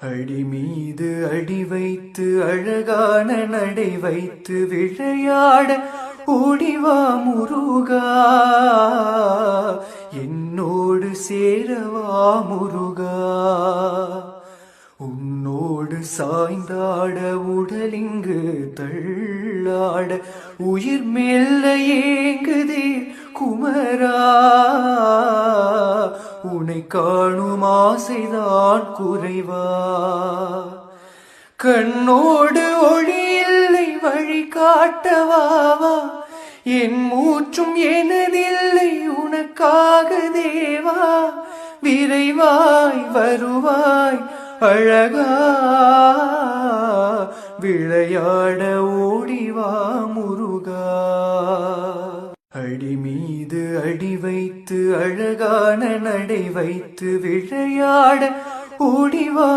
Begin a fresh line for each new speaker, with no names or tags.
அடி மீது அடி வைத்து அழகான நடை வைத்து விளையாட ஓடிவா முருகா, என்னோடு சேரவா முருகா. உன்னோடு சாய்ந்தாட உடலிங்கு தள்ளாட உயிர் மெல்ல ஏங்குதே குமரா, உனை காணும் ஆசைதான் குறைவா. கண்ணோடு ஒளி இல்லை வழி காட்டவாவா, என் மூச்சும் எனதில்லை உனக்காக தேவா. விரைவாய் வருவாய் அழகா, விளையாட ஓடிவா முருகா. அடி மீது அடி வைத்து அழகான நடை வைத்து விளையாட ஓடிவா